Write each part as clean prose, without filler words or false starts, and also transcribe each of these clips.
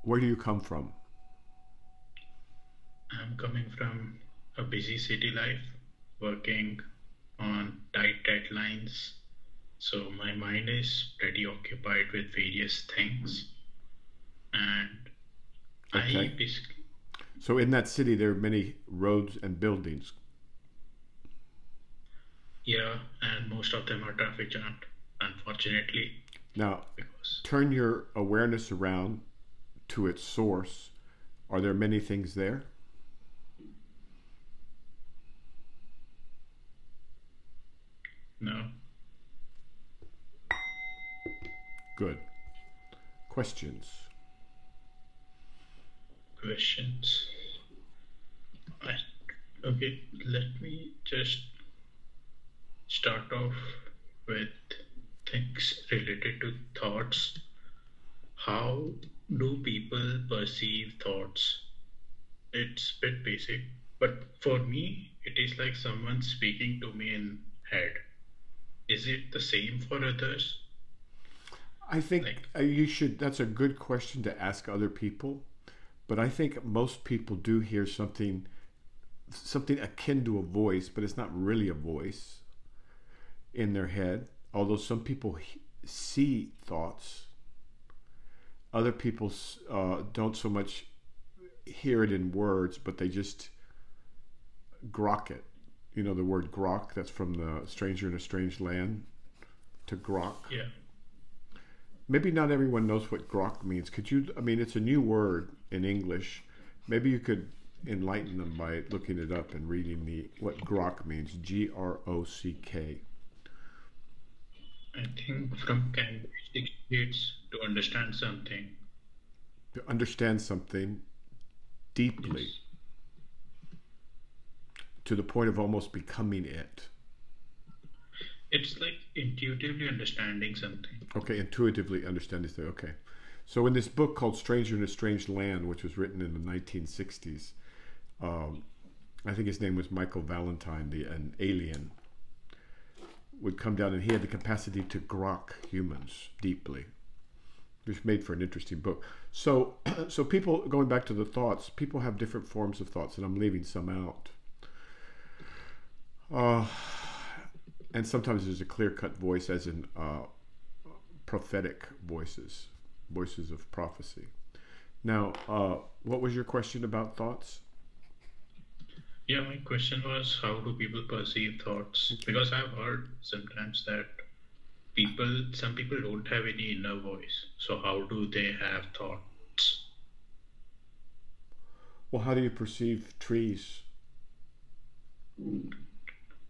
Where do you come from? I'm coming from a busy city life, working on tight deadlines. So my mind is pretty occupied with various things. And I Okay. basically, So in that city, there are many roads and buildings. yeah, and most of them are traffic jammed, unfortunately, Now, because turn your awareness around to its source. Are there many things there? no Good. Questions? questions. I, okay, let me just start off with things related to thoughts. How do people perceive thoughts? It's a bit basic, but for me, it is like someone speaking to me in head. Is it the same for others? I think Like, you should. That's a good question to ask other people. But I think most people do hear something akin to a voice, but it's not really a voice in their head. Although some people see thoughts, other people don't so much hear it in words, but they just grok it. You know the word grok? That's from the Stranger in a Strange Land, to grok. yeah, Maybe not everyone knows what grok means. Could you? I mean, it's a new word in English. Maybe you could enlighten them by looking it up and reading the what grok means. Grock. I think from Cambridge dictates to understand something. To understand something deeply Yes. to the point of almost becoming it. It's like intuitively understanding something. Okay, intuitively understand this thing. Okay. So in this book called Stranger in a Strange Land, which was written in the 1960s, um, I think his name was Michael Valentine, an alien, would come down and he had the capacity to grok humans deeply. It was made for an interesting book. So, so people, going back to the thoughts, people have different forms of thoughts, and I'm leaving some out. Uh, and sometimes there's a clear-cut voice, as in prophetic voices, voices of prophecy. Now, what was your question about thoughts? Yeah, my question was how do people perceive thoughts? Okay. Because I've heard sometimes that some people don't have any inner voice. So how do they have thoughts? Well, how do you perceive trees?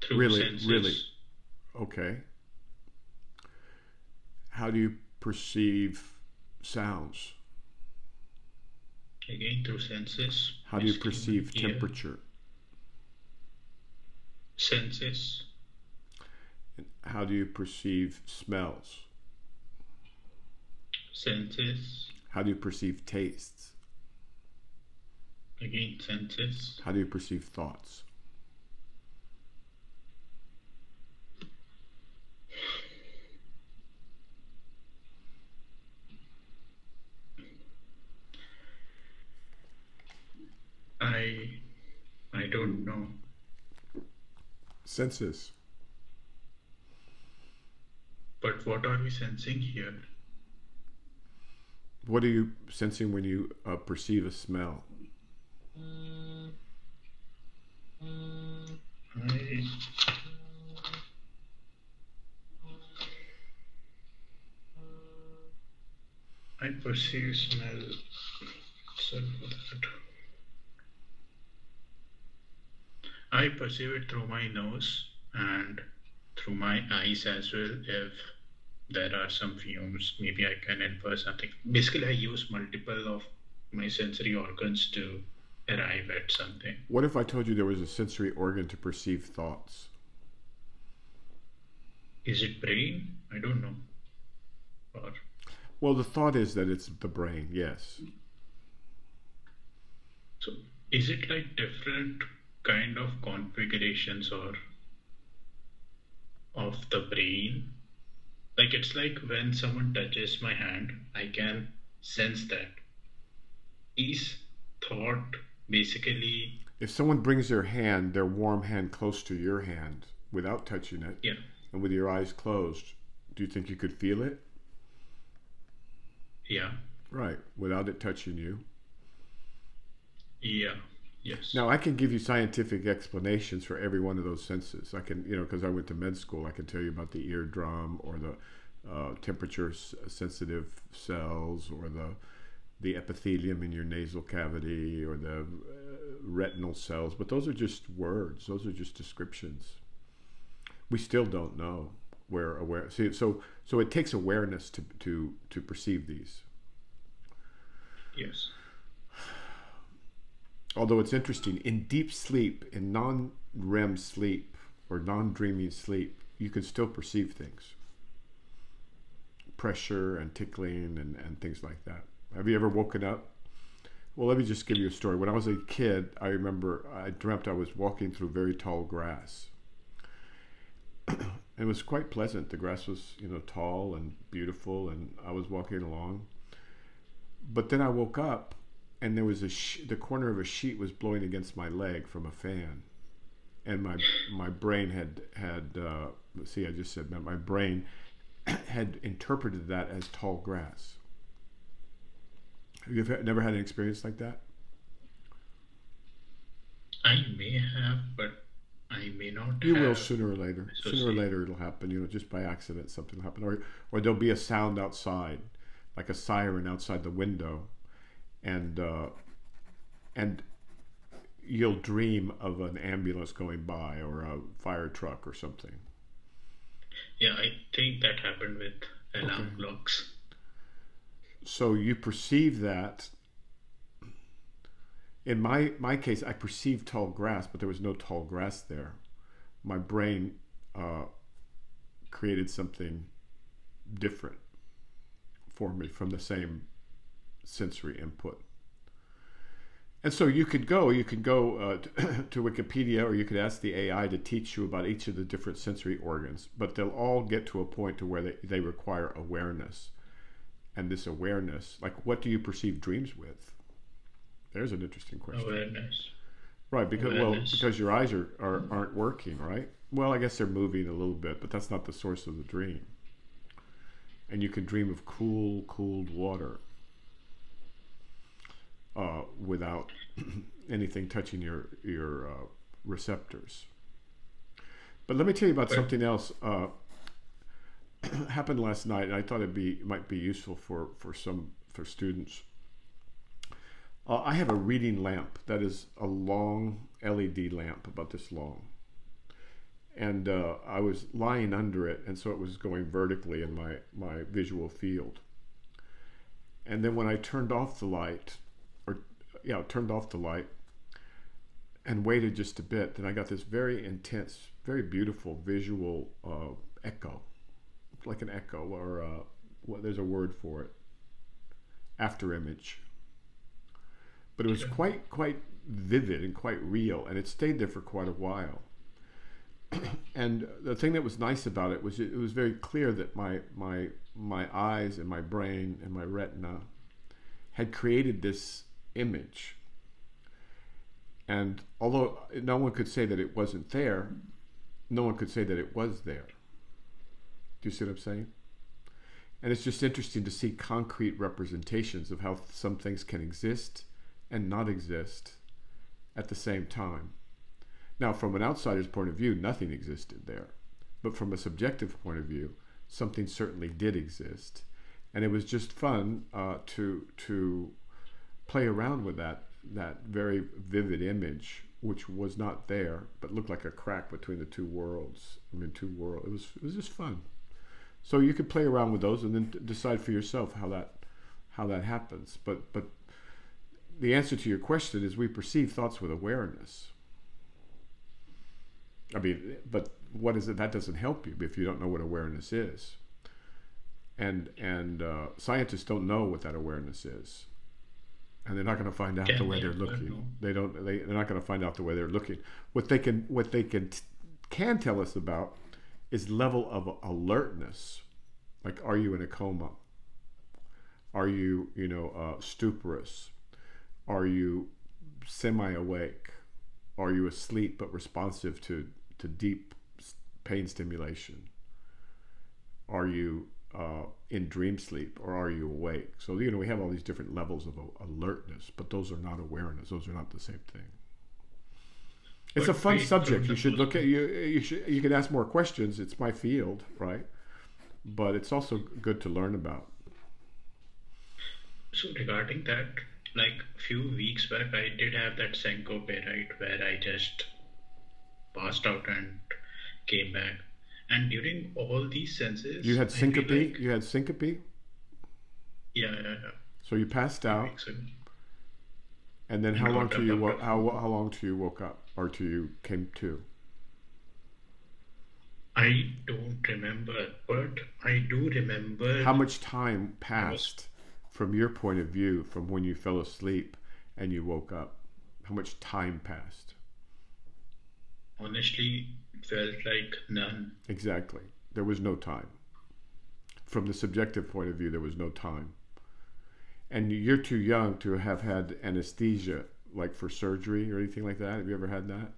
Through Really, really. senses. Okay. How do you perceive sounds? Again, through senses. How do you Basically, my perceive ear. temperature? Senses. How do you perceive smells? Senses. How do you perceive tastes? Again, senses. How do you perceive thoughts? I I don't know. Senses. But what are we sensing here? What are you sensing when you perceive a smell? I I perceive smell. Sorry for that. I perceive it through my nose and through my eyes as well. If there are some fumes, maybe I can infer something. Basically, I use multiple of my sensory organs to arrive at something. What if I told you there was a sensory organ to perceive thoughts? Is it brain? I don't know. Or Well, the thought is that it's the brain, yes. so is it like different kind of configurations or of the brain? Like it's like when someone touches my hand, I can sense that. is thought basically, If someone brings their warm hand close to your hand without touching it yeah, and with your eyes closed, do you think you could feel it? yeah, Right, without it touching you. yeah, yes, Now, I can give you scientific explanations for every one of those senses. I can, because I went to med school, I can tell you about the eardrum or the temperature sensitive cells or the epithelium in your nasal cavity or the retinal cells, but those are just words. Those are just descriptions. We still don't know where aware. See, so it takes awareness to perceive these. yes. Although it's interesting, in deep sleep, in non-REM sleep or non-dreaming sleep, you can still perceive things. Pressure and tickling and things like that. Have you ever woken up? Well, let me just give you a story. When I was a kid, I remember I dreamt I was walking through very tall grass. It was quite pleasant. The grass was, tall and beautiful, and I was walking along. But then I woke up, and there was the corner of a sheet was blowing against my leg from a fan, and my brain had see, I just said that my brain had interpreted that as tall grass. Have you never had an experience like that? I may have, but I may not You will have sooner or later. Sooner or associated. later it'll happen, just by accident something will happen. Or there'll be a sound outside, like a siren outside the window, and you'll dream of an ambulance going by or a fire truck or something. Yeah, I think that happened with Okay. alarm clocks. So you perceive that. In my case, I perceived tall grass, but there was no tall grass there. My brain created something different for me from the same sensory input. And so you could go to Wikipedia, or you could ask the AI to teach you about each of the different sensory organs, but they'll all get to a point to where they require awareness. And this awareness, like, what do you perceive dreams with? There's an interesting question. Awareness. Right, Awareness. because your eyes aren't working, right? Well, I guess they're moving a little bit, but that's not the source of the dream. And you can dream of cooled water without anything touching your receptors. But let me tell you about something else. Happened last night, and I thought it might be useful for students. I have a reading lamp that is a long LED lamp, about this long. And I was lying under it, and so it was going vertically in my visual field. And then when I turned off the light, turned off the light and waited just a bit, then I got this very intense, very beautiful visual echo, like an echo, or there's a word for it, after image. But it was quite vivid and quite real, and it stayed there for quite a while. And the thing that was nice about it was it was very clear that my eyes and my brain and my retina had created this image. And although no one could say that it wasn't there, no one could say that it was there. Do you see what I'm saying? And it's just interesting to see concrete representations of how some things can exist and not exist at the same time. Now, from an outsider's point of view, nothing existed there. But from a subjective point of view, something certainly did exist. And it was just fun to play around with that very vivid image, which was not there, but looked like a crack between the two worlds. Two worlds. It was just fun. So you could play around with those and then decide for yourself how that happens. But the answer to your question is we perceive thoughts with awareness. But what is it? That doesn't help you if you don't know what awareness is. And scientists don't know what that awareness is, and they're not going to find out the way they're looking. They're not going to find out the way they're looking. What they can tell us about is level of alertness. Like, are you in a coma? Are you stuporous? Are you semi-awake? Are you asleep but responsive to deep pain stimulation? Are you in dream sleep, or are you awake? So, we have all these different levels of alertness, but those are not awareness. Those are not the same thing. It's a fun subject. You should look at you can ask more questions. It's my field, right? But it's also good to learn about. So regarding that, like a few weeks back, I did have that syncope, right, where I just passed out and came back. And during all these senses, you had syncope. You had syncope. Yeah. So you passed out, and then how long till you woke up, or till you came to? I don't remember, but I do remember. How much time passed from your point of view, from when you fell asleep and you woke up? How much time passed? Honestly, felt like none. Exactly. There was no time. From the subjective point of view, there was no time. And you're too young to have had anesthesia, like for surgery or anything like that. Have you ever had that?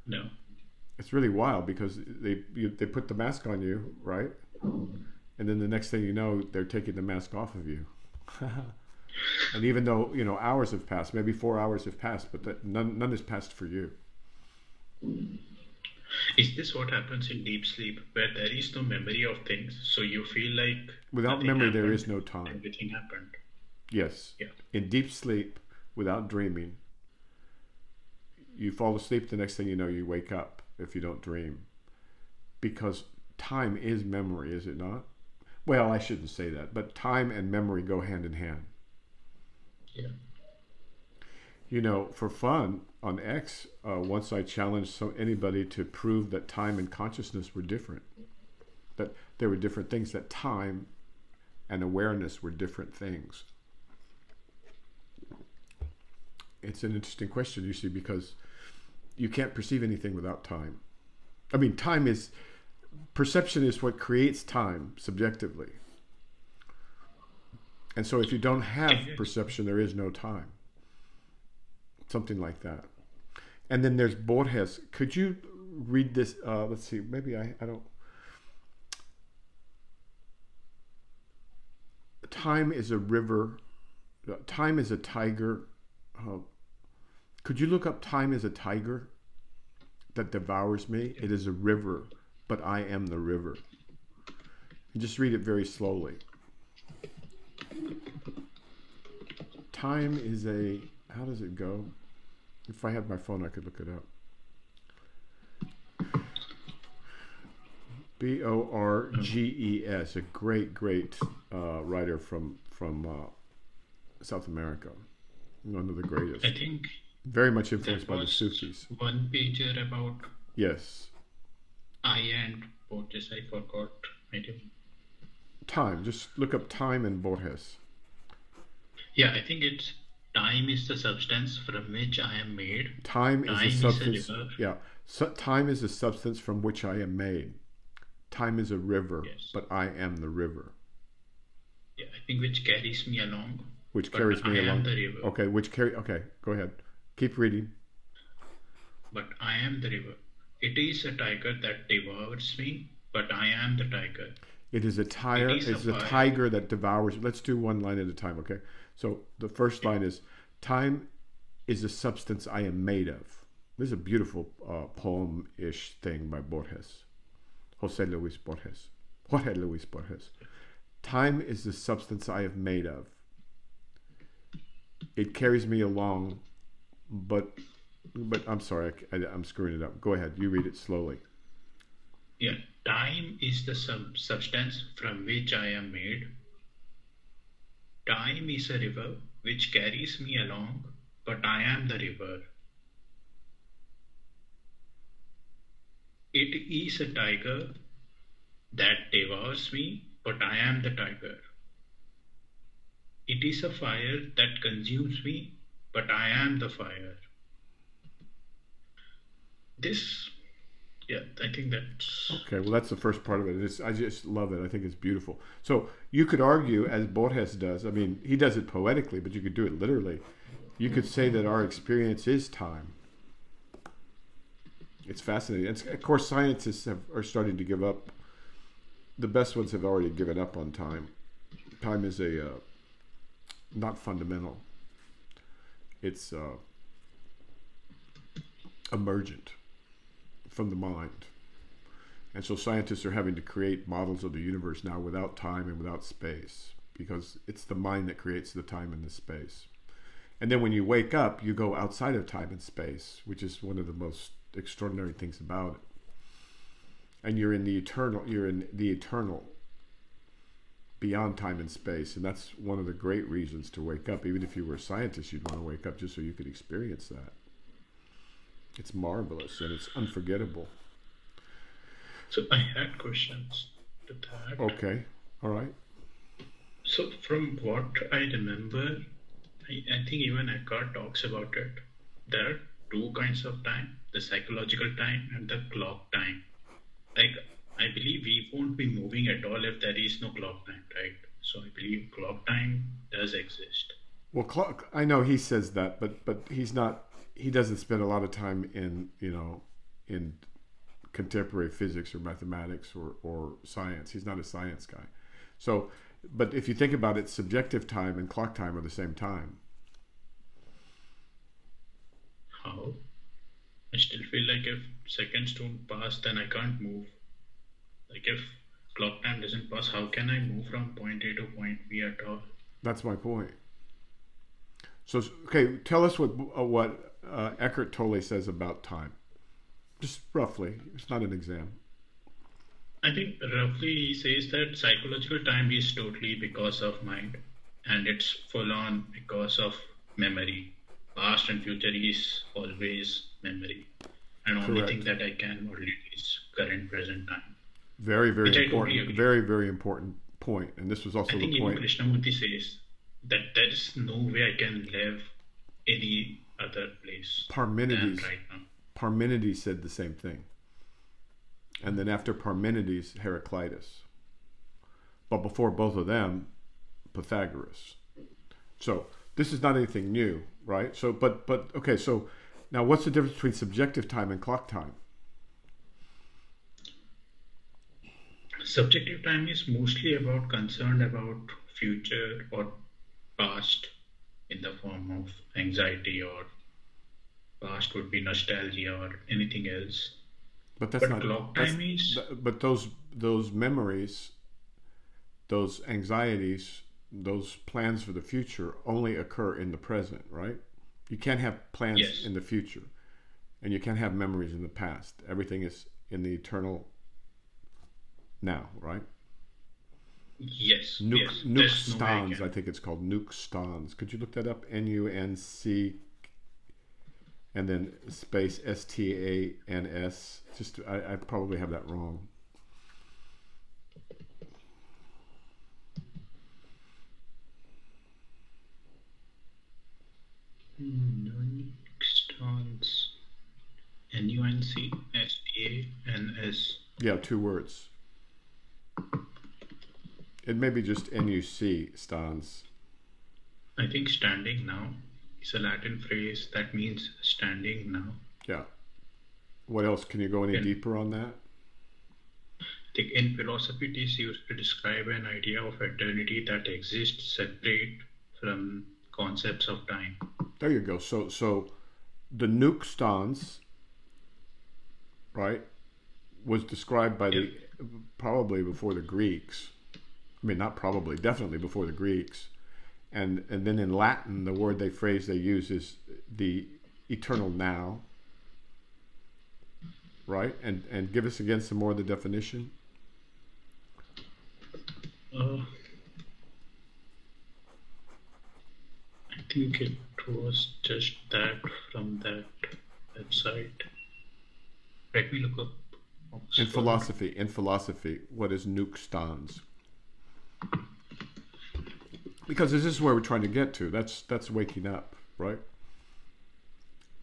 No. It's really wild because they put the mask on you, right? And then the next thing you know, they're taking the mask off of you. And even though, hours have passed, maybe 4 hours have passed, but none has passed for you. Is this what happens in deep sleep, where there is no memory of things, so you feel like without memory there is no time? Everything happened. Yes. Yeah. In deep sleep, without dreaming, you fall asleep. The next thing you know, you wake up if you don't dream, because time is memory, is it not? Well, I shouldn't say that, but time and memory go hand in hand. Yeah. For fun, on X, once I challenged anybody to prove that time and consciousness were different, that there were different things, that time and awareness were different things. It's an interesting question, you see, because you can't perceive anything without time. I mean, perception is what creates time subjectively. And so if you don't have perception, there is no time. Something like that. And then there's Borges. Could you read this? Let's see. Maybe I don't. Time is a river. Time is a tiger. Could you look up time is a tiger that devours me? It is a river, but I am the river. And just read it very slowly. Time is a... How does it go? If I had my phone, I could look it up. Borges, a great writer from South America, one of the greatest. I think very much influenced by the Sufis. One pager about I and Borges. I forgot. Time. Just look up time and Borges. Yeah, I think it's time is the substance from which I am made. Time is a substance. Yeah. So, time is a substance from which I am made. Time is a river, but I am the river. Yeah, I think which carries me along. Which carries me along. I am the river. Okay, okay, go ahead. Keep reading. But I am the river. It is a tiger that devours me, but I am the tiger. It is a tiger. It's a tiger that devours. Let's do one line at a time, okay? So the first line is, time is a substance I am made of. This is a beautiful poem-ish thing by Borges. José Luis Borges. Time is the substance I am made of. It carries me along, but I'm sorry, I'm screwing it up. Go ahead, you read it slowly. Yeah, time is the substance from which I am made. Time is a river which carries me along, but I am the river. It is a tiger that devours me, but I am the tiger. It is a fire that consumes me, but I am the fire. I think that's... Okay, well, that's the first part of it. I just love it. I think it's beautiful. So you could argue, as Borges does, I mean, he does it poetically, but you could do it literally. You could say that our experience is time. It's fascinating. Of course, scientists are starting to give up. The best ones have already given up on time. Time is not fundamental. It's emergent from the mind. And so scientists are having to create models of the universe now without time and without space, because it's the mind that creates the time and the space. And then when you wake up, you go outside of time and space, which is one of the most extraordinary things about it. And you're in the eternal, beyond time and space. And that's one of the great reasons to wake up. Even if you were a scientist, you'd want to wake up just so you could experience that. It's marvelous and it's unforgettable. So I had questions to that. Okay, all right. So from what I remember, I think even Eckart talks about it. There are two kinds of time, the psychological time and the clock time. Like, I believe we won't be moving at all if there is no clock time, right? So I believe clock time does exist. Well, I know he says that, but he's not. He doesn't spend a lot of time in in contemporary physics or mathematics or science. He's not a science guy. So, but if you think about it, subjective time and clock time are the same time. How? I still feel like if seconds don't pass, then I can't move. Like if clock time doesn't pass, how can I move from point A to point B at all? That's my point. So, okay, tell us what Eckart Tolle says about time. Just roughly. It's not an exam. I think roughly he says that psychological time is totally because of mind, and it's full on because of memory. Past and future is always memory, and only thing that I can modulate is current present time. Very, very important. Totally very, very important point. And this was also the point. I think Krishnamurti says that there is no way I can live any other place Parmenides, than right now. Parmenides said the same thing. And then after Parmenides, Heraclitus. But before both of them, Pythagoras. So this is not anything new, right? So, but okay. So now, what's the difference between subjective time and clock time? Subjective time is mostly concerned about future or past in the form of anxiety, or past would be nostalgia or anything else. But that's not clock time is. But those memories, those anxieties, those plans for the future only occur in the present, right? You can't have plans in the future, and you can't have memories in the past. Everything is in the eternal now, right? Yes. Nunc stans, I think it's called Nunc stans. Could you look that up? Nunc, and then space stans. Just I probably have that wrong. Nunc stans. Nuncstans. Yeah, 2 words. It may be just NUC stans. I think standing now is a Latin phrase that means standing now. Yeah. What else? Can you go any deeper on that? I think in philosophy it is used to describe an idea of eternity that exists separate from concepts of time. There you go. So the Nunc stans, right, was described by probably before the Greeks. I mean, not probably, definitely before the Greeks. And then in Latin, the word they use is the eternal now, right? And give us again some more of the definition. I think it was just that from that website. Let me look up. In philosophy, what is Nunc stans? Because this is where we're trying to get to. That's waking up, right?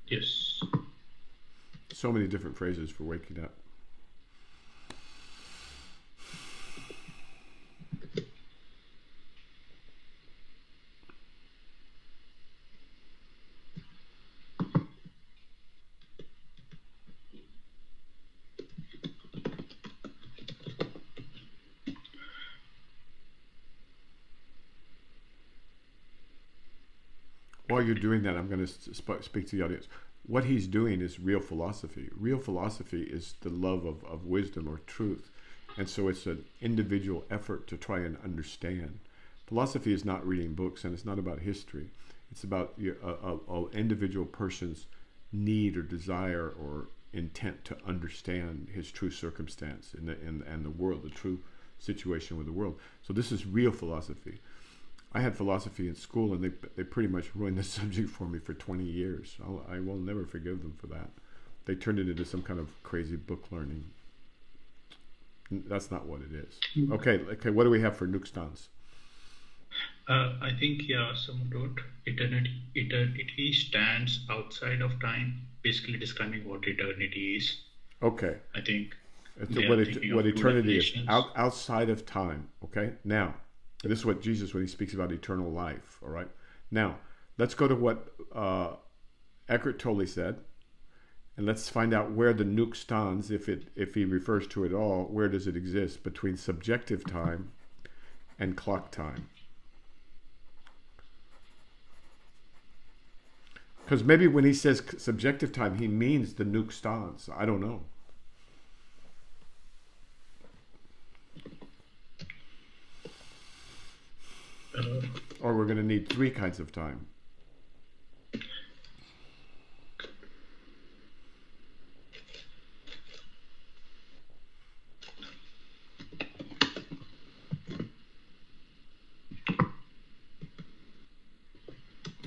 Yes. So many different phrases for waking up. While you're doing that, I'm going to speak to the audience. What he's doing is real philosophy. Real philosophy is the love of wisdom or truth. And so it's an individual effort to try and understand. Philosophy is not reading books, and it's not about history. It's about an individual person's need or desire or intent to understand his true circumstance and the world, the true situation with the world. So this is real philosophy. I had philosophy in school, and they pretty much ruined the subject for me for 20 years. I will never forgive them for that. They turned it into some kind of crazy book learning. That's not what it is. Okay, what do we have for Nunc stans? I think, someone wrote, eternity stands outside of time, basically describing what eternity is. Okay. I think what eternity is, outside of time. Okay, now, this is what Jesus, when he speaks about eternal life, all right? Now, let's go to what Eckart Tolle said, and let's find out where the Nunc stans, if he refers to it all, where does it exist between subjective time and clock time? Because maybe when he says subjective time, he means the Nunc stans. I don't know. Or we're going to need 3 kinds of time.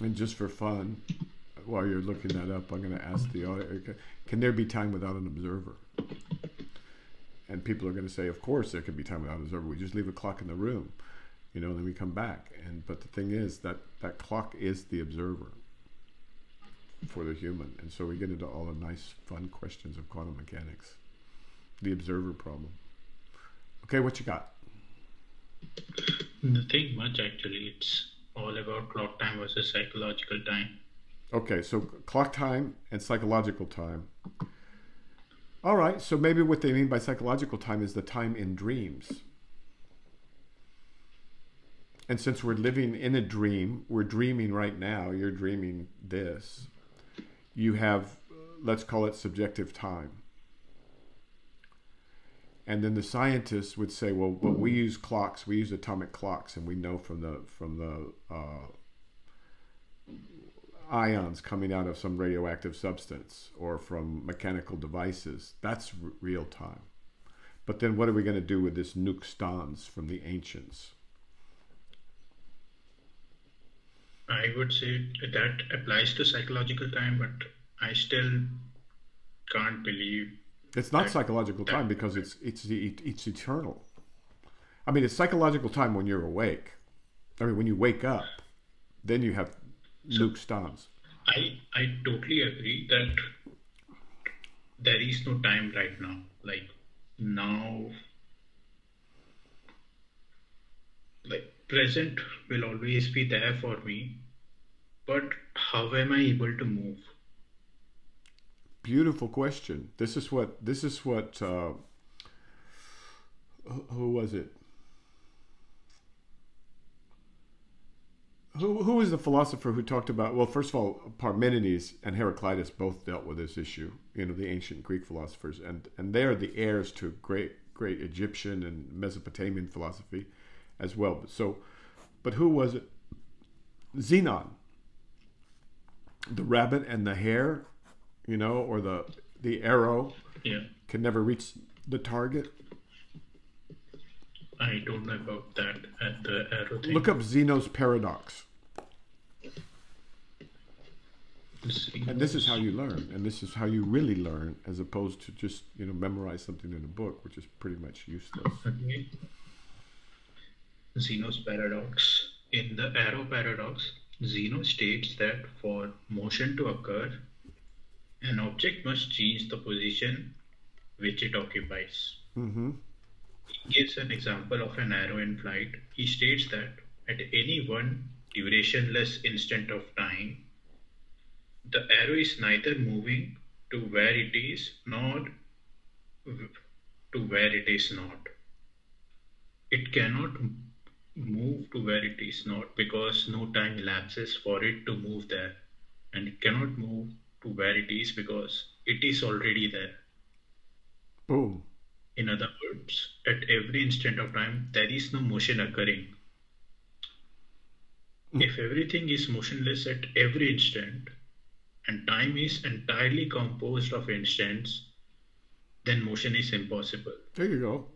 And just for fun, while you're looking that up, I'm going to ask the audience, can there be time without an observer? And people are going to say, of course there can be time without an observer. We just leave a clock in the room, and then we come back. But the thing is that clock is the observer for the human. And so we get into all the nice, fun questions of quantum mechanics. The observer problem. Okay, what you got? Nothing much, actually. It's all about clock time versus psychological time. Okay, so clock time and psychological time. All right, so maybe what they mean by psychological time is the time in dreams. And since we're living in a dream, we're dreaming right now, you're dreaming this, you have, let's call it subjective time. And then the scientists would say, well, but we use clocks, we use atomic clocks, and we know from the ions coming out of some radioactive substance or from mechanical devices. That's real time. But then what are we going to do with this Nunc stans from the ancients? I would say that applies to psychological time, but I still can't believe it's not psychological time because it's eternal. I mean, it's psychological time when you're awake. I mean, when you wake up, then you have Nunc stans. I totally agree that there is no time right now. Like now, like present will always be there for me, but how am I able to move? Beautiful question. This is what who was it? Who was the philosopher who talked about, well, first of all, Parmenides and Heraclitus both dealt with this issue, the ancient Greek philosophers, and they're the heirs to great Egyptian and Mesopotamian philosophy as well. But who was it? Zenon. The rabbit and the hare, or the arrow can never reach the target. I don't know about that at the arrow thing. Look up Zeno's paradox. And this is how you learn, and this is how you really learn, as opposed to just memorize something in a book, which is pretty much useless. Okay. Zeno's paradox. In the arrow paradox, Zeno states that for motion to occur, an object must change the position which it occupies. Mm-hmm. He gives an example of an arrow in flight. He states that at any one durationless instant of time, the arrow is neither moving to where it is nor to where it is not. It cannot move move to where it is not, because no time elapses for it to move there. And it cannot move to where it is because it is already there. Boom. In other words, at every instant of time, there is no motion occurring. If everything is motionless at every instant, and time is entirely composed of instants, then motion is impossible. There you go.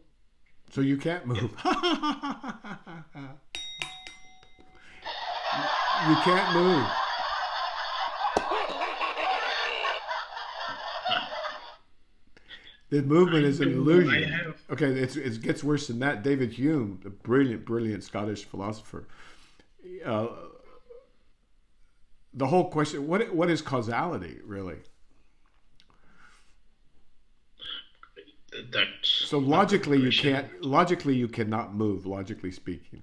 So you can't move. You can't move. The movement is an illusion. Okay, it gets worse than that. David Hume, the brilliant Scottish philosopher. The whole question: what is causality, really? So logically, you can't. Logically, you cannot move. Logically speaking,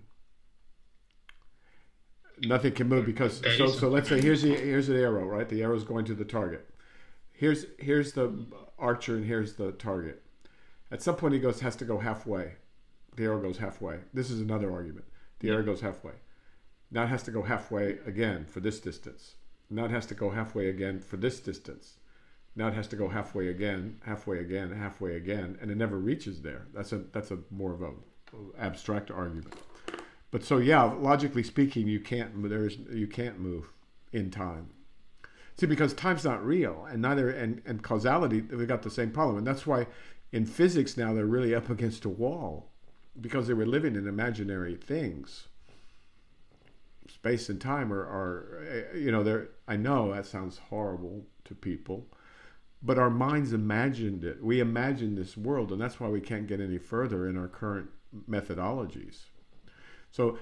nothing can move because. So let's say here's the arrow, right? The arrow's going to the target. Here's the archer and here's the target. At some point, has to go halfway. The arrow goes halfway. This is another argument. The arrow goes halfway. Now it has to go halfway again for this distance. Now it has to go halfway again for this distance. Now it has to go halfway again, and it never reaches there. That's a more of a abstract argument. But so yeah, logically speaking, you can't move in time. See, because time's not real, and causality, we got the same problem, and that's why in physics now they're really up against a wall, because they were living in imaginary things. Space and time are I know that sounds horrible to people, but our minds imagined it. We imagined this world, and that's why we can't get any further in our current methodologies. So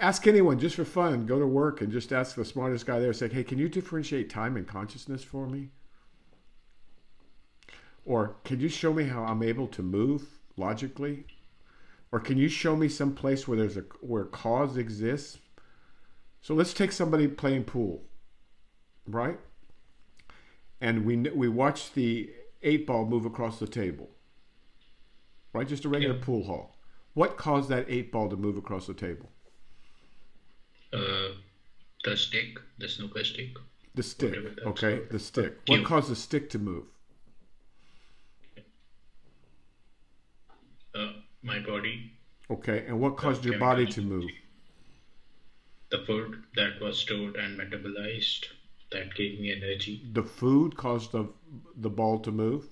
ask anyone just for fun. Go to work and just ask the smartest guy there. Say, hey, can you differentiate time and consciousness for me? Or can you show me how I'm able to move logically? Or can you show me some place where where cause exists? So let's take somebody playing pool, right? And we watch the 8-ball move across the table, right? Just a regular pool hall. What caused that 8-ball to move across the table? The stick, the snooker stick. The stick, okay, the stick. What caused the stick to move? My body. Okay, and what caused your body to move? The food that was stored and metabolized, that gave me energy. The food caused the ball to move?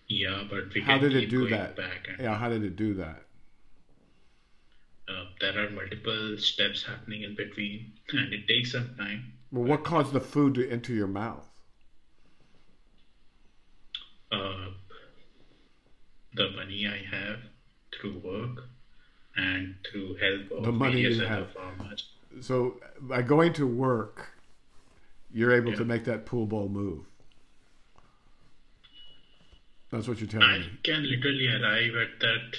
Yeah, but how did it do that? Yeah, how did it do that? There are multiple steps happening in between, and it takes some time. Well, what caused the food to enter your mouth? The money I have through work and through help of the money you have. Farmers. So by going to work, you're able to make that pool ball move. That's what you're telling me. I can literally arrive at that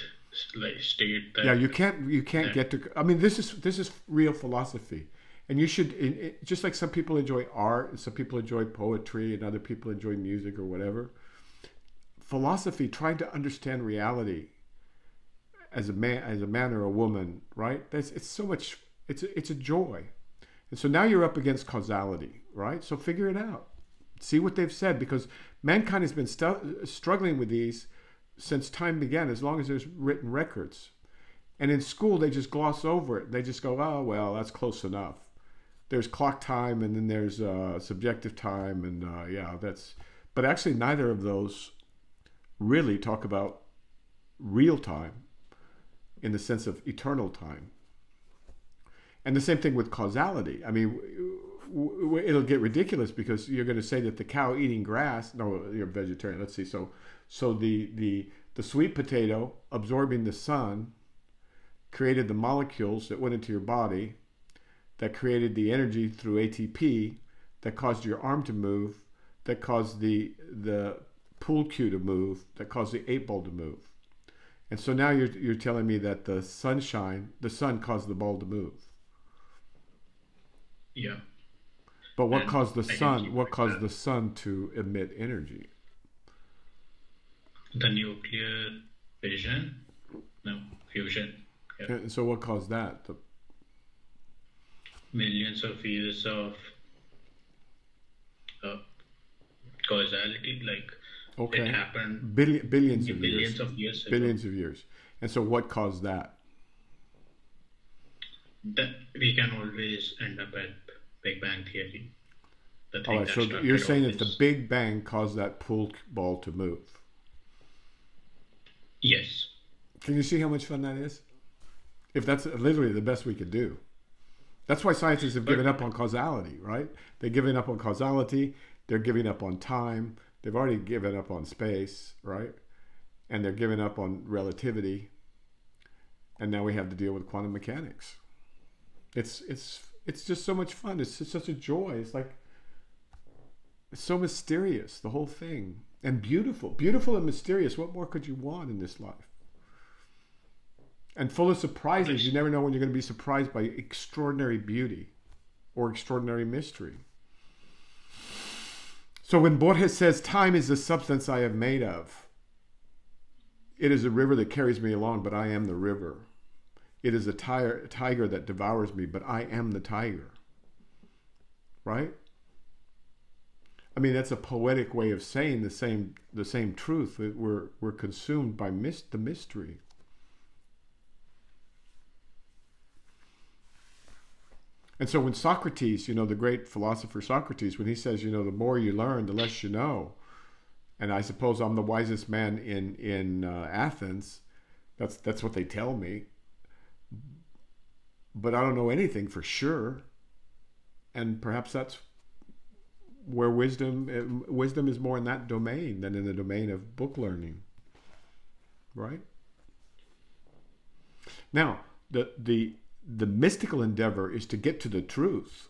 state. Yeah, you can't get to. I mean, this is real philosophy, and you should just like some people enjoy art, and some people enjoy poetry, and other people enjoy music or whatever. Philosophy, trying to understand reality as a man or a woman, right? It's so much. It's a joy, and so now you're up against causality, right? So figure it out, see what they've said, because mankind has been struggling with these since time began, as long as there's written records. And in school, they just gloss over it. They just go, oh, well, that's close enough. There's clock time, and then there's subjective time, and yeah, that's... But actually, neither of those really talk about real time in the sense of eternal time. And the same thing with causality. I mean, it'll get ridiculous because you're going to say that the cow eating grass... No, you're a vegetarian. Let's see. So the sweet potato absorbing the sun created the molecules that went into your body, that created the energy through ATP, that caused your arm to move, that caused the pool cue to move, that caused the 8-ball to move. And so now you're telling me that the sun caused the ball to move. Yeah. But what caused the sun? What caused the sun to emit energy? The nuclear fission? No, fusion. Yeah. And so what caused that? Millions of years of uh, causality, like it Okay. happened Billions of billions years. of years ago. Billions of years. And so what caused that? That we can always end up at Big Bang Theory. The All thing right, that so started you're all saying that the this. Big Bang caused that pool ball to move. Yes. Can you see how much fun that is? If that's literally the best we could do. That's why scientists have given up on causality, right? They're giving up on causality. They're giving up on time. They've already given up on space, right? And they're giving up on relativity. And now we have to deal with quantum mechanics. It's just so much fun. It's just such a joy. It's like, it's so mysterious, the whole thing. And beautiful. Beautiful and mysterious. What more could you want in this life? And full of surprises. You never know when you're going to be surprised by extraordinary beauty or extraordinary mystery. So when Borges says, time is the substance I have made of, it is a river that carries me along, but I am the river. It is a tiger that devours me, but I am the tiger. Right? I mean, that's a poetic way of saying the same truth, that we're consumed by the mystery. And so when Socrates, the great philosopher Socrates, when he says, the more you learn, the less you know. And I suppose I'm the wisest man in Athens. That's what they tell me. But I don't know anything for sure. And perhaps that's where wisdom is more in that domain than in the domain of book learning. Right? Now, the mystical endeavor is to get to the truth.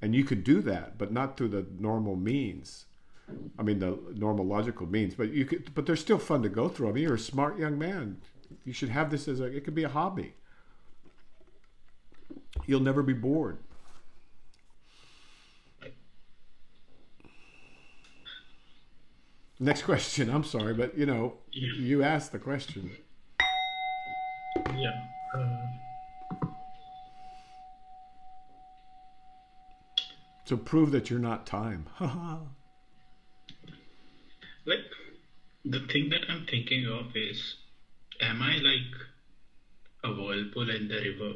And you could do that, but not through the normal means. I mean, the normal logical means. But they're still fun to go through. I mean, you're a smart young man. You should have this it could be a hobby. You'll never be bored. Next question. I'm sorry, but you asked the question. Yeah. So prove that you're not time. Like, the thing that I'm thinking of is, am I like a whirlpool in the river,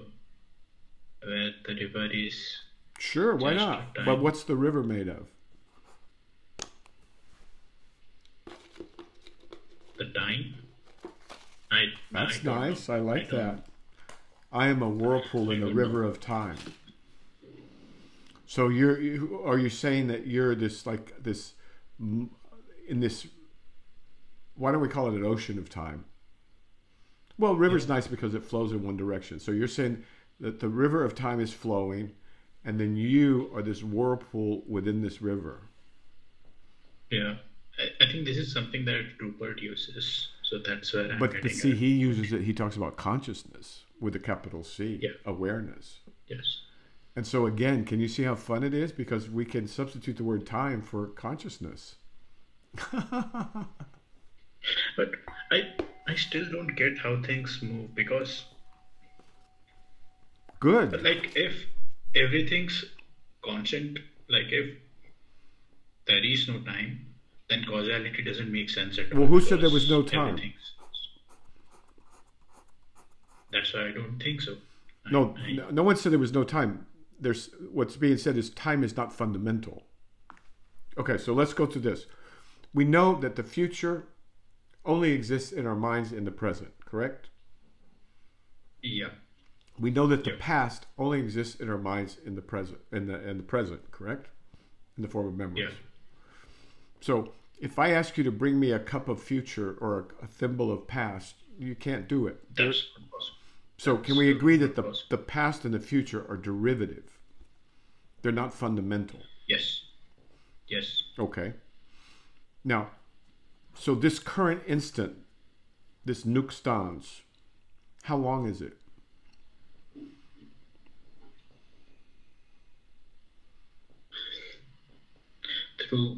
where the river is Sure, why just not? time? But what's the river made of? The time? That's I don't nice. know. I like don't that. I am a whirlpool in I a don't river know. of time. So are you saying that you're in this, why don't we call it an ocean of time? Well, river's nice because it flows in one direction. So you're saying that the river of time is flowing, and then you are this whirlpool within this river. Yeah. I think this is something that Rupert uses. So that's where I'm But getting see, at. he uses it, he talks about consciousness with a capital C, Yeah. awareness. Yes. And so again, can you see how fun it is? Because we can substitute the word time for consciousness. But I still don't get how things move, because Good. like if everything's constant, like if there is no time, then causality doesn't make sense at all. Well, who said there was because no time? everything's- That's why I don't think so. No one said there was no time. There's what's being said is time is not fundamental. Okay, so let's go through this. We know that the future only exists in our minds in the present, correct? Yeah. We know that the Yep. past only exists in our minds in the present, in the present, correct? In the form of memories. Yeah. So if I ask you to bring me a cup of future or a thimble of past, you can't do it. That's not possible. So can we agree that Absolutely the past and the future are derivative? They're not fundamental. Yes. Yes. Okay. Now, so this current instant, this Nunc stans, how long is it? Through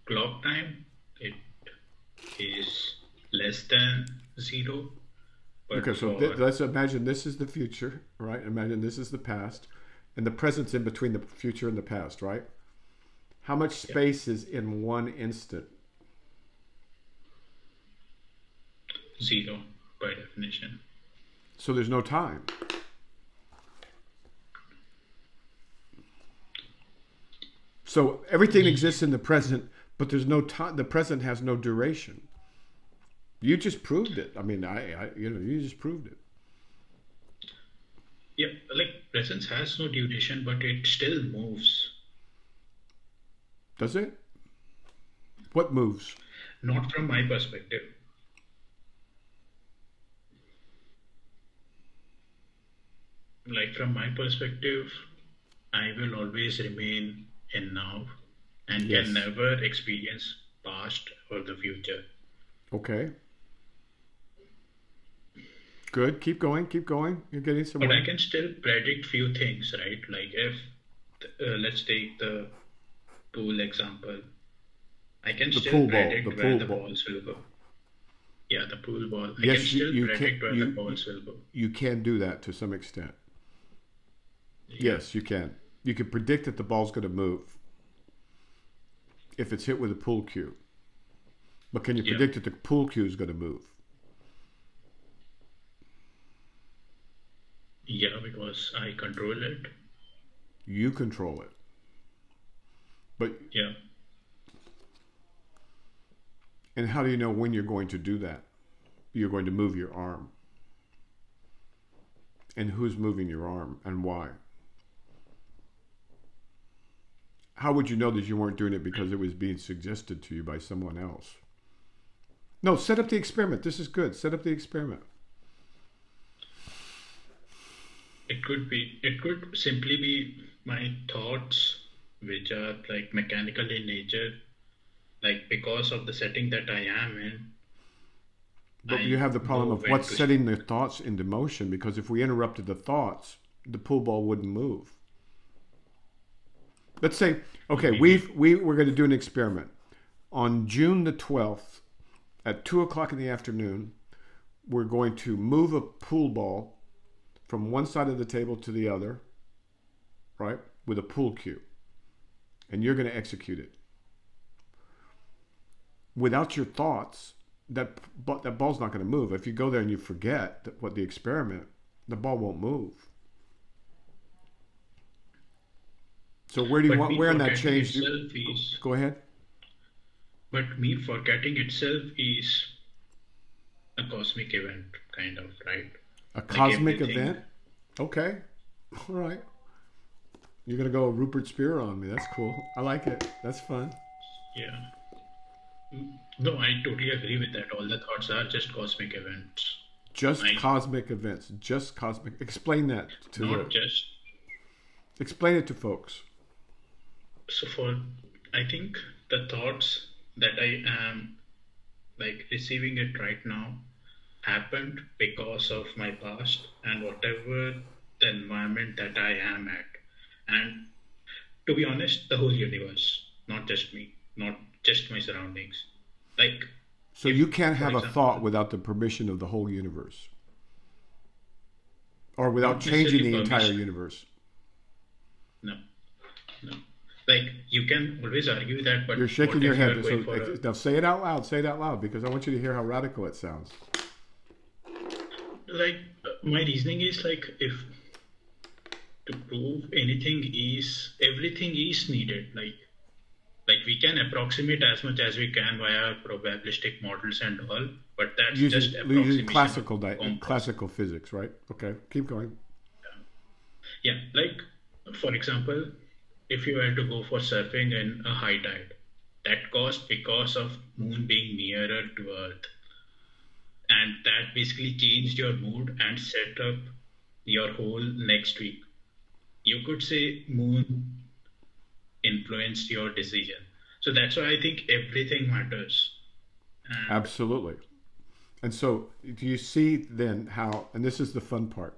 clock time, it is less than 0. But Okay, so for let's imagine this is the future, right? Imagine this is the past, and the present's in between the future and the past, right? How much yeah, space is in one instant? zero by definition. So there's no time. So everything exists in the present, but there's no time. The present has no duration. You just proved it. I mean, you just proved it. Yeah, like presence has no duration, but it still moves. Does it? What moves? Not from my perspective. Like from my perspective, I will always remain in now and can Yes. never experience past or the future. Okay. Good. Keep going. Keep going. You're getting But I somewhere. can still predict few things, right? Like if, let's take the pool example, I can The still pool ball. The predict where pool the ball. balls will go. Yeah, the pool ball. I can Yes, still you can. predict where the balls will go. You can do that to some extent. Yeah, Yes, you can. You can predict that the ball's going to move if it's hit with a pool cue. But can you yeah, predict that the pool cue is going to move? yeah, because I control it. You control it. But Yeah, and how do you know when you're going to do that? You're going to move your arm. And who's moving your arm and why? How would you know that you weren't doing it because it was being suggested to you by someone else? No, set up the experiment. This is good. Set up the experiment. it could simply be my thoughts, which are like mechanical in nature. Like because of the setting that I am in, But you I have the problem know of when what's to. setting the thoughts into motion, because if we interrupted the thoughts, the pool ball wouldn't move. Let's say, okay, Maybe. we're going to do an experiment. On June the 12th at 2 o'clock in the afternoon, we're going to move a pool ball from one side of the table to the other, right, with a pool cue. And you're going to execute it. Without your thoughts, that ball's not going to move. If you go there and you forget what the experiment, the ball won't move. So where do you But want, me where in that forgetting change itself is, go ahead? but me forgetting itself is a cosmic event, kind of, right? A Like cosmic everything. event? Okay. All right. You're going to go Rupert Spira on me. That's cool. I like it. That's fun. Yeah. No, I totally agree with that. All the thoughts are just cosmic events. Just I cosmic events. Just cosmic. Explain that to not just explain it to folks. so for I think the thoughts that I am like receiving it right now happened because of my past and whatever the environment that I am at. And to be honest, the whole universe, not just me, not just my surroundings. Like, So if, you can't for have a thought example, without the permission of the whole universe or without not changing necessarily the entire permission, universe. no, no. Like, you can always argue that, but You're what shaking your if you are head. going So for a, now say it out loud. Say it out loud because I want you to hear how radical it sounds. like, my reasoning is like, if to prove anything is, everything is needed. Like we can approximate as much as we can via probabilistic models and all, but that's just Using approximation of compounds. classical physics, right? Okay, keep going. Yeah, like for example, if you were to go for surfing in a high tide, that caused because of moon being nearer to Earth, and that basically changed your mood and set up your whole next week. You could say moon influenced your decision. So that's why I think everything matters. And Absolutely. And so, do you see then how? And this is the fun part.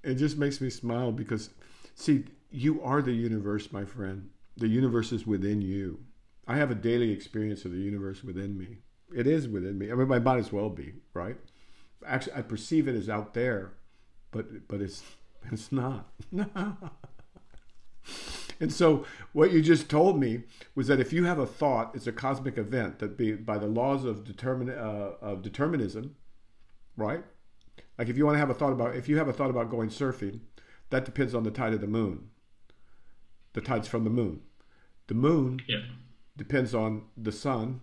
It just makes me smile because, see, you are the universe, my friend. The universe is within you. I have a daily experience of the universe within me. It is within me. I mean, I might as well be, right? Actually, I perceive it as out there, but it's not. And so what you just told me was that if you have a thought, it's a cosmic event that by the laws of determinism, right? Like if you want to have a thought about, if you have a thought about going surfing, that depends on the tide of the moon. The tide's from the moon. The moon depends on the sun,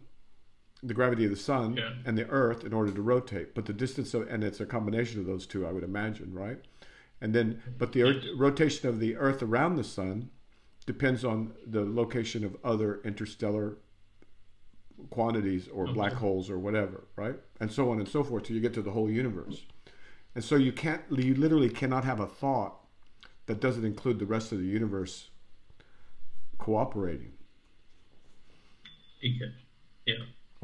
the gravity of the sun and the earth in order to rotate. But the distance of, and it's a combination of those two, I would imagine, right? And then, but the rotation of the earth around the sun depends on the location of other interstellar quantities or black holes or whatever, right? And so on and so forth till you get to the whole universe. And so you literally cannot have a thought that doesn't include the rest of the universe cooperating. Yeah.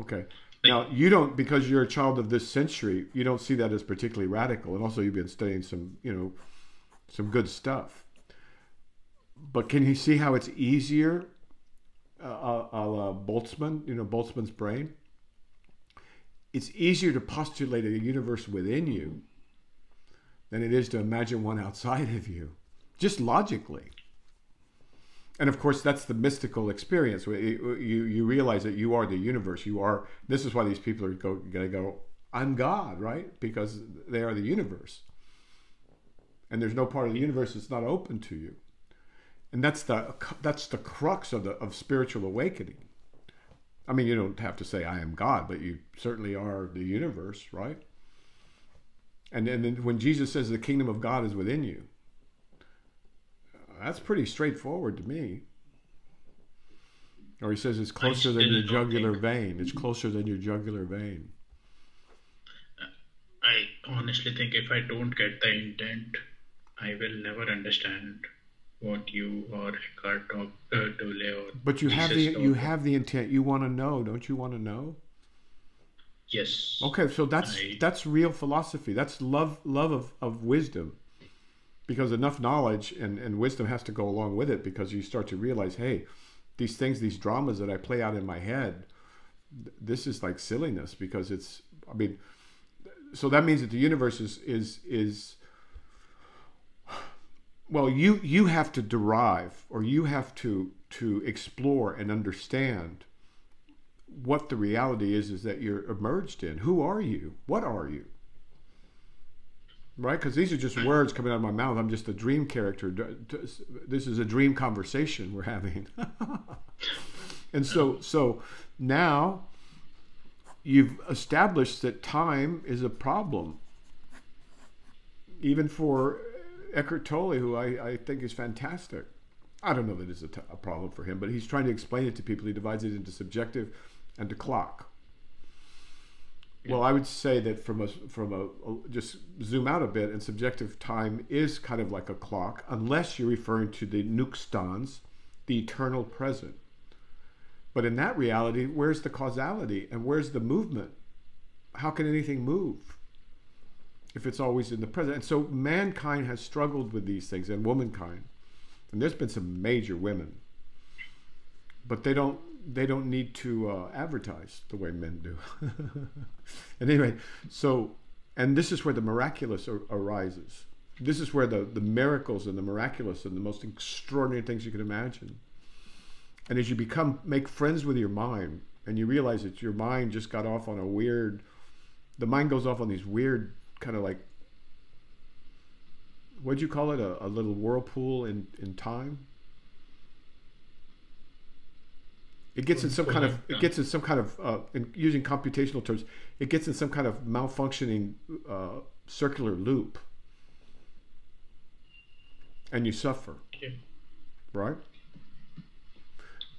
Okay. Now, you don't, because you're a child of this century, you don't see that as particularly radical. And also you've been studying some, some good stuff. But can you see how it's easier, a la Boltzmann, Boltzmann's brain? It's easier to postulate a universe within you than it is to imagine one outside of you, just logically. And of course, that's the mystical experience. You realize that you are the universe. You are. This is why these people are going to go, I'm God, right? Because they are the universe. And there's no part of the universe that's not open to you. And that's the crux of spiritual awakening. I mean, you don't have to say I am God, but you certainly are the universe, right? And then when Jesus says the kingdom of God is within you, that's pretty straightforward to me. Or he says it's closer than your jugular vein. It's closer than your jugular vein. I honestly think if I don't get the intent, I will never understand what you or Eckart or Tolle or But you have the intent. You want to know, don't you want to know? Yes. Okay, so that's real philosophy. That's love of wisdom. Because enough knowledge and wisdom has to go along with it, because you start to realize, hey, these things, these dramas that I play out in my head, this is like silliness, because it's, I mean, so that means that the universe is well, you have to derive, or you have to explore and understand what the reality is that you're emerged in. Who are you? What are you? Right? Because these are just words coming out of my mouth. I'm just a dream character. This is a dream conversation we're having. And so now you've established that time is a problem. Even for Eckart Tolle, who I think is fantastic. I don't know that it's a problem for him, but he's trying to explain it to people. He divides it into subjective and to clock. Well, I would say that from a just zoom out a bit, and subjective time is kind of like a clock, unless you're referring to the Nunc, the eternal present. But in that reality, where's the causality and where's the movement? How can anything move if it's always in the present? And so mankind has struggled with these things, and womankind. And there's been some major women, but they don't need to advertise the way men do. And anyway, so, and this is where the miraculous arises. This is where the miracles and the miraculous and the most extraordinary things you can imagine. And as you make friends with your mind, and you realize that your mind just got off on the mind goes off on these weird kind of like, what'd you call it? A little whirlpool in time? It gets in some kind of, in using computational terms, it gets in some kind of malfunctioning circular loop, and you suffer, right?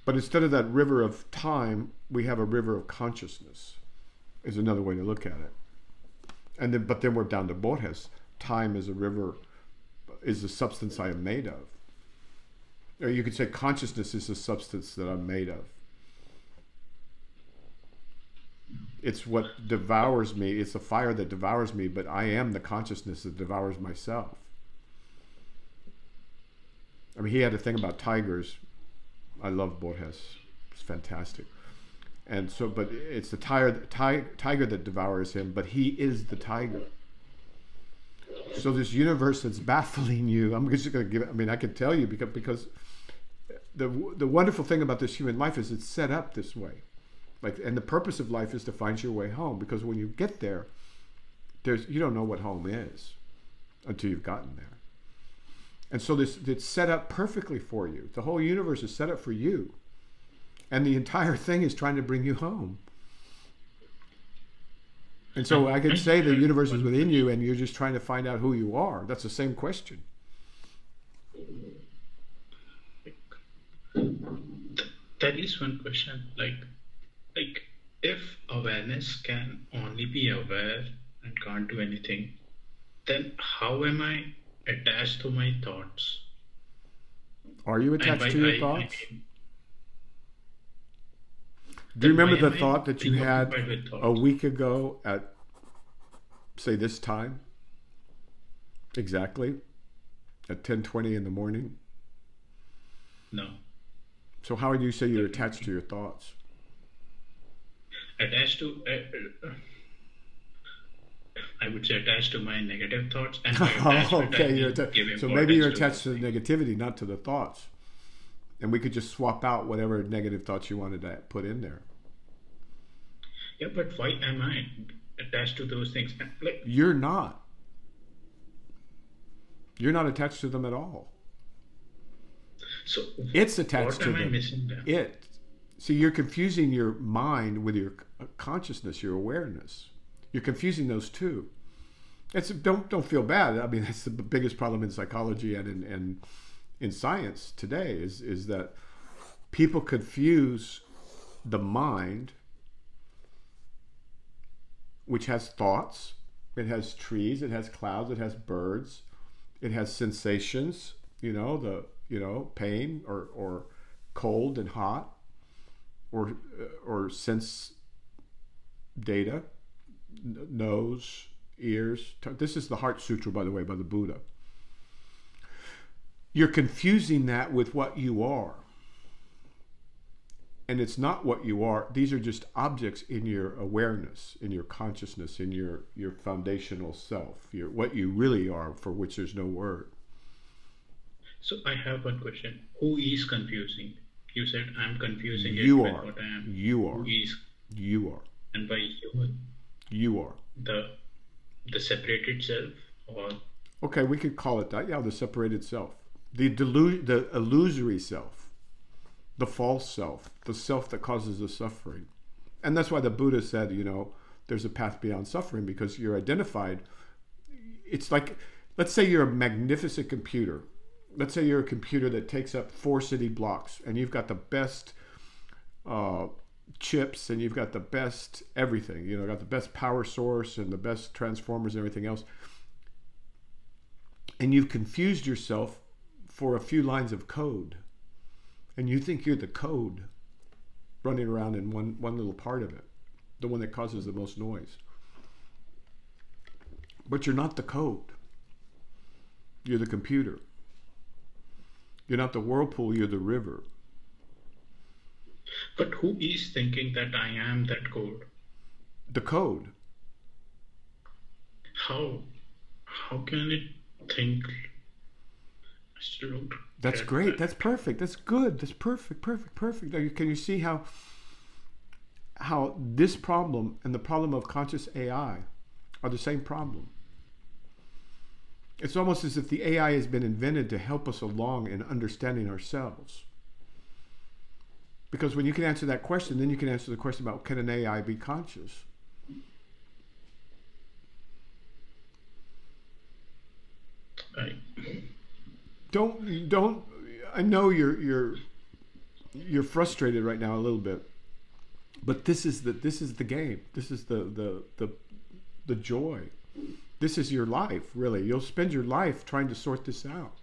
But instead of that river of time, we have a river of consciousness, is another way to look at it. And then, but then we're down to Borges. Time is a river, is the substance I am made of. Or you could say consciousness is the substance that I'm made of. It's what devours me. It's the fire that devours me, but I am the consciousness that devours myself. I mean, he had a thing about tigers. I love Borges. It's fantastic. And so, but it's the tiger that devours him, but he is the tiger. So this universe that's baffling you, I'm just going to give it, I mean, I could tell you because the wonderful thing about this human life is it's set up this way. Like, and the purpose of life is to find your way home, because when you get there, you don't know what home is until you've gotten there. And so it's set up perfectly for you. The whole universe is set up for you. And the entire thing is trying to bring you home. And so I could say the universe is within you and you're just trying to find out who you are. That's the same question. There is one question, like if awareness can only be aware and can't do anything, then how am I attached to my thoughts? Are you attached to your thoughts? Do you remember the thought that you had a week ago at, say, this time? Exactly? At 10:20 in the morning? No. So how would you say you're attached to your thoughts? Attached to... I would say attached to my negative thoughts. And okay, so maybe you're attached to the negativity, not to the thoughts. And we could just swap out whatever negative thoughts you wanted to put in there. Yeah, but why am I attached to those things? Like, you're not. You're not attached to them at all. So it's attached to them. What am I missing then? See, you're confusing your mind with your consciousness, your awareness. You're confusing those two. Don't feel bad. I mean, that's the biggest problem in psychology and in science today is that people confuse the mind, which has thoughts, it has trees, it has clouds, it has birds, it has sensations, pain or cold and hot, or sense data, nose, ears. This is the Heart Sutra, by the way, by the Buddha. You're confusing that with what you are. And it's not what you are. These are just objects in your awareness, in your consciousness, in your foundational self, what you really are, for which there's no word. So I have one question. Who is confusing? You said I'm confusing you it are. with what I am. You are. Who is? You are. And by you? You are. The separated self, or? Okay, we could call it that. Yeah, the separated self. The illusory self. The false self. The self that causes the suffering. And that's why the Buddha said, there's a path beyond suffering, because you're identified. It's like, let's say you're a magnificent computer. Let's say you're a computer that takes up 4 city blocks, and you've got the best chips, and you've got the best everything. Got the best power source and the best transformers and everything else. And you've confused yourself for a few lines of code. And you think you're the code running around in one little part of it, the one that causes the most noise. But you're not the code. You're the computer. You're not the whirlpool, you're the river. But who is thinking that I am that code? The code. How can it think? I still don't That's great. That's perfect. That's good. That's perfect. Now, can you see how this problem and the problem of conscious AI are the same problem? It's almost as if the AI has been invented to help us along in understanding ourselves. Because when you can answer that question, then you can answer the question about, can an AI be conscious? Don't. I know you're frustrated right now a little bit, but this is the game. This is the joy. This is your life, really. You'll spend your life trying to sort this out.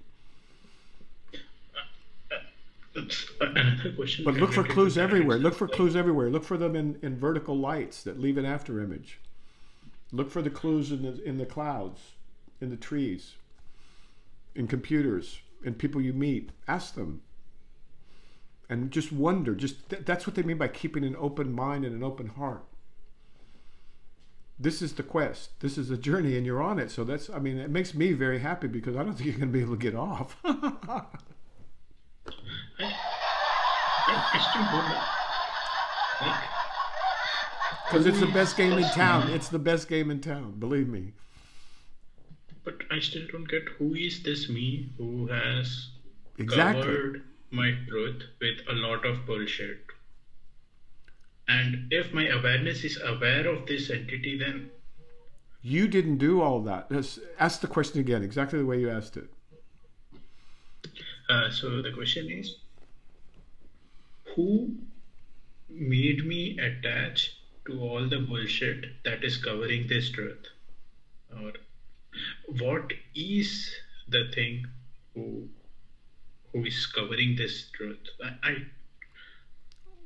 Another question. But look for clues everywhere. Look for clues everywhere. Look for them in vertical lights that leave an after image. Look for the clues in the clouds, in the trees, in computers, in people you meet. Ask them. and just wonder. That's what they mean by keeping an open mind and an open heart. This is the quest. This is a journey, and you're on it. So that's, I mean, it makes me very happy, because I don't think you're going to be able to get off. I still don't know. Like, because it's the best game in town. It's the best game in town, believe me. But I still don't get, who is this me who has Exactly. covered my truth with a lot of bullshit? And if my awareness is aware of this entity, then You didn't do all that. Ask the question again, exactly the way you asked it. so the question is, who made me attach to all the bullshit that is covering this truth? Or what is the thing who is covering this truth?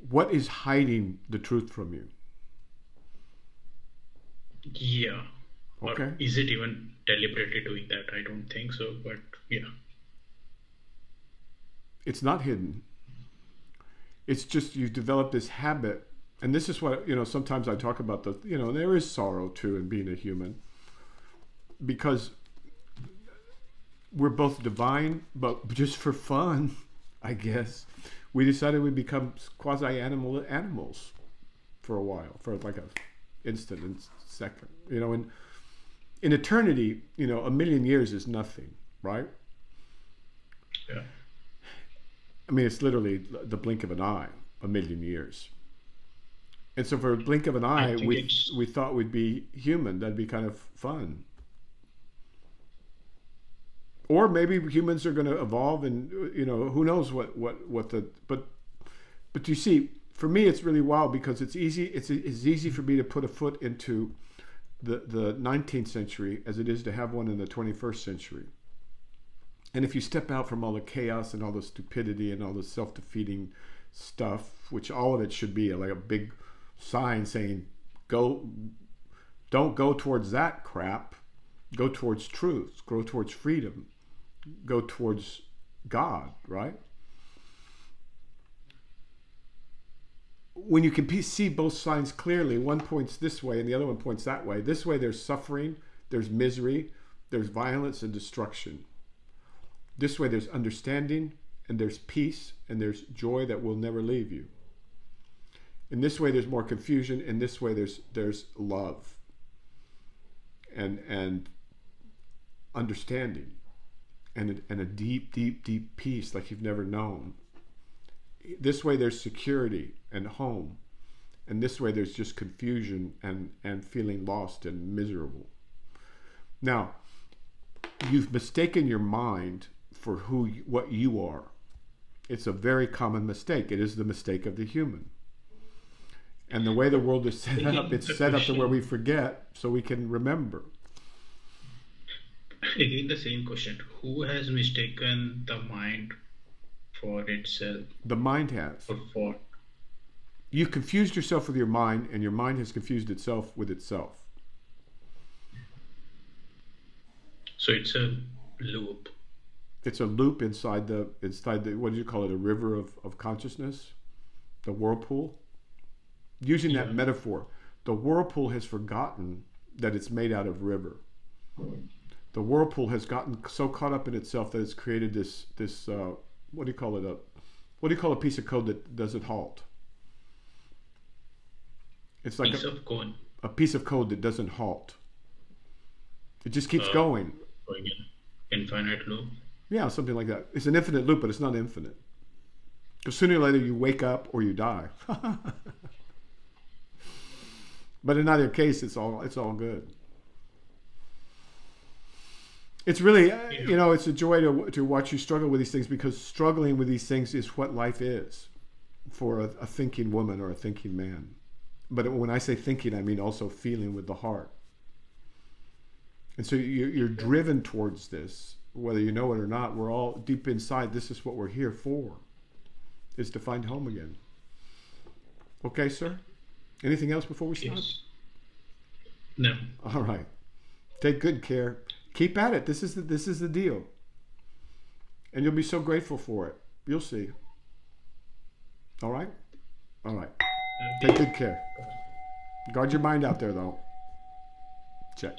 What is hiding the truth from you? Yeah. Okay. Or is it even deliberately doing that? I don't think so, but yeah. It's not hidden. It's just you've developed this habit. And this is what, sometimes I talk about there is sorrow too in being a human. Because we're both divine, but just for fun, I guess, we decided we'd become quasi-animals for a while, for like an instant and second. In eternity, a million years is nothing, right? Yeah. I mean, it's literally the blink of an eye, a million years. And so for a blink of an eye, we thought we'd be human. That'd be kind of fun. Or maybe humans are going to evolve, and who knows but you see, for me it's really wild, because it's easy for me to put a foot into the 19th century as it is to have one in the 21st century. And if you step out from all the chaos and all the stupidity and all the self-defeating stuff, which all of it should be like a big sign saying, don't go towards that crap, go towards truth, go towards freedom, go towards God, right? When you can see both signs clearly, one points this way and the other one points that way. This way there's suffering, there's misery, there's violence and destruction. This way there's understanding, and there's peace, and there's joy that will never leave you. In this way there's more confusion, in this way there's love and understanding and a deep, deep, deep peace like you've never known. This way there's security and home, and this way there's just confusion and feeling lost and miserable. Now, you've mistaken your mind for what you are. It's a very common mistake. It is the mistake of the human. And the way the world is set up, it's set up to where we forget so we can remember. Again, the same question. Who has mistaken the mind for itself? The mind has. Or for? You've confused yourself with your mind, and your mind has confused itself with itself. So it's a loop. It's a loop inside the what do you call it, a river of consciousness, the whirlpool. Using that metaphor, the whirlpool has forgotten that it's made out of river. The whirlpool has gotten so caught up in itself that it's created this what do you call a piece of code that doesn't halt? It's like a piece of code that doesn't halt. It just keeps going. Going in infinite loop. Yeah, something like that. It's an infinite loop, but it's not infinite. Because sooner or later you wake up or you die. But in either case, it's all good. It's really, it's a joy to watch you struggle with these things, because struggling with these things is what life is for a thinking woman or a thinking man. But when I say thinking, I mean also feeling with the heart. And so you're driven towards this, whether you know it or not. We're all deep inside. This is what we're here for, is to find home again. Okay, sir? Anything else before we start? Yes. No. All right. Take good care. Keep at it. This is the deal. And you'll be so grateful for it. You'll see. All right? All right. Okay. Take good care. Guard your mind out there, though. Check.